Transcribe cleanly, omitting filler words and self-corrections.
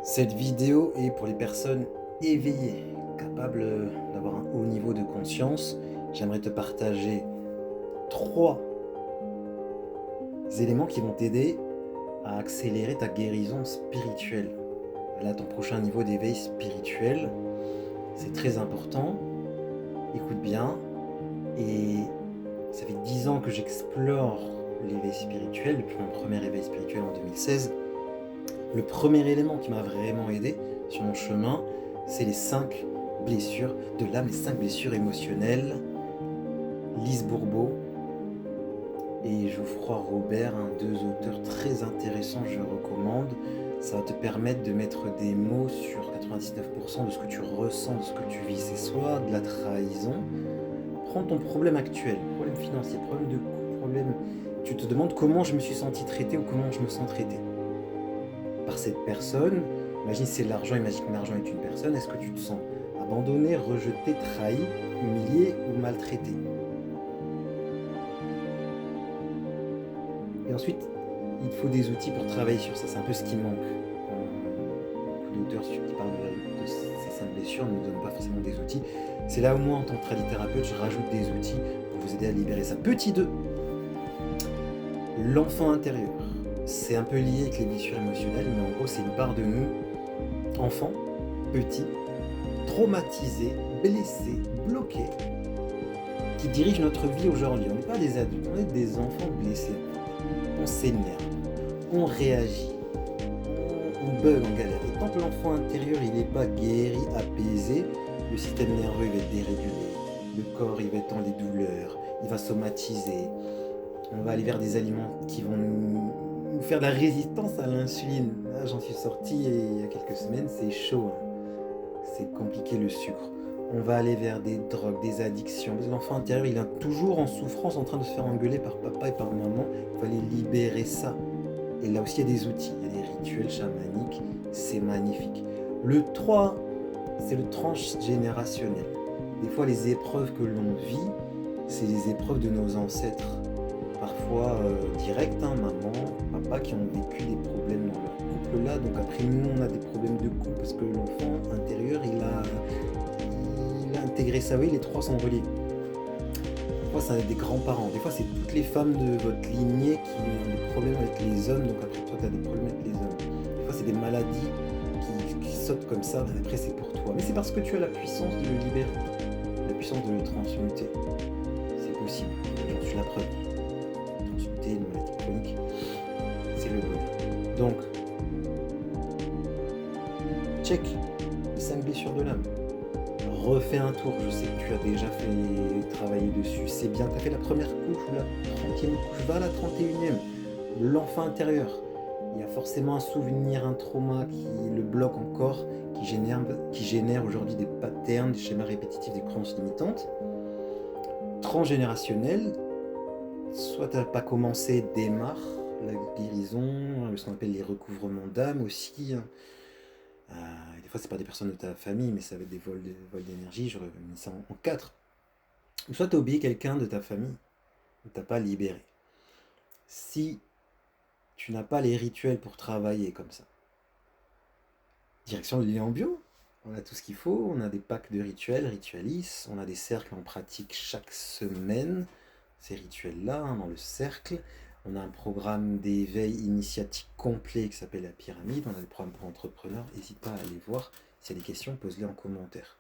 Cette vidéo est pour les personnes éveillées, capables d'avoir un haut niveau de conscience. J'aimerais te partager 3 éléments qui vont t'aider à accélérer ta guérison spirituelle. Là, ton prochain niveau d'éveil spirituel, c'est très important. Écoute bien. Et ça fait 10 ans que j'explore l'éveil spirituel, depuis mon premier éveil spirituel en 2016. Le premier élément qui m'a vraiment aidé sur mon chemin, c'est les 5 blessures de l'âme, les 5 blessures émotionnelles. Lise Bourbeau et Geoffroy Robert, 2 auteurs très intéressants, je recommande. Ça va te permettre de mettre des mots sur 99% de ce que tu ressens, de ce que tu vis. C'est soit de la trahison. Prends ton problème actuel, problème financier, problème de couple, problème... Tu te demandes comment je me suis senti traité ou comment je me sens traité par cette personne. Imagine c'est l'argent, imagine que l'argent est une personne. Est-ce que tu te sens abandonné, rejeté, trahi, humilié ou maltraité? Et ensuite, il te faut des outils pour travailler sur ça. C'est un peu ce qui manque. Beaucoup d'auteurs qui parlent de ces 5 blessures ne nous donnent pas forcément des outils. C'est là où moi, en tant que tradithérapeute, je rajoute des outils pour vous aider à libérer ça. Petit 2, l'enfant intérieur. C'est un peu lié avec les blessures émotionnelles, mais en gros, c'est une part de nous, enfant, petit, traumatisé, blessé, bloqué, qui dirige notre vie aujourd'hui. On n'est pas des adultes, on est des enfants blessés. On s'énerve, on réagit, on bug en galère. Et tant que l'enfant intérieur il n'est pas guéri, apaisé, le système nerveux il va être dérégulé, le corps il va être dans les douleurs, il va somatiser, on va aller vers des aliments qui vont nous faire de la résistance à l'insuline. Là j'en suis sorti et il y a quelques semaines, c'est chaud, c'est compliqué le sucre. On va aller vers des drogues, des addictions. L'enfant intérieur, il est toujours en souffrance, en train de se faire engueuler par papa et par maman. Il faut aller libérer ça. Et là aussi, il y a des outils, il y a des rituels chamaniques. C'est magnifique. Le 3, c'est le transgénérationnel. Des fois, les épreuves que l'on vit, c'est les épreuves de nos ancêtres. Parfois directes, maman, papa, qui ont vécu des problèmes dans leur couple là. Donc après, nous, on a des problèmes de couple parce que l'enfant intérieur, il a intégré ça. Oui, les 3 sont reliés. Des fois, c'est des grands-parents. Des fois, c'est toutes les femmes de votre lignée qui ont des problèmes avec les hommes. Donc après, toi, tu as des problèmes avec les hommes. Des fois, c'est des maladies qui sautent comme ça. Après, c'est pour toi. Mais c'est parce que tu as la puissance de le libérer. La puissance de le transmuter. C'est possible. J'en suis la preuve. Transmuter une maladie chronique, c'est le bonheur. Donc, check les 5 blessures de l'âme. Refais un tour, je sais que tu as déjà fait travailler dessus, c'est bien, tu as fait la première couche ou la 30e couche, va à la 31e, l'enfant intérieur. Il y a forcément un souvenir, un trauma qui le bloque encore, qui génère aujourd'hui des patterns, des schémas répétitifs, des croyances limitantes. Transgénérationnel, soit tu n'as pas commencé, démarre la guérison, ce qu'on appelle les recouvrements d'âme aussi. Des fois, c'est pas des personnes de ta famille, mais ça va être des vols d'énergie. J'aurais mis ça en 4. Ou soit tu as oublié quelqu'un de ta famille, que tu n'as pas libéré. Si tu n'as pas les rituels pour travailler comme ça, direction le lien en bio. On a tout ce qu'il faut, on a des packs de rituels, Ritualis, on a des cercles en pratique chaque semaine, ces rituels-là, dans le cercle. On a un programme d'éveil initiatique complet qui s'appelle la pyramide. On a des programmes pour entrepreneurs. N'hésite pas à aller voir. S'il y a des questions, pose-les en commentaire.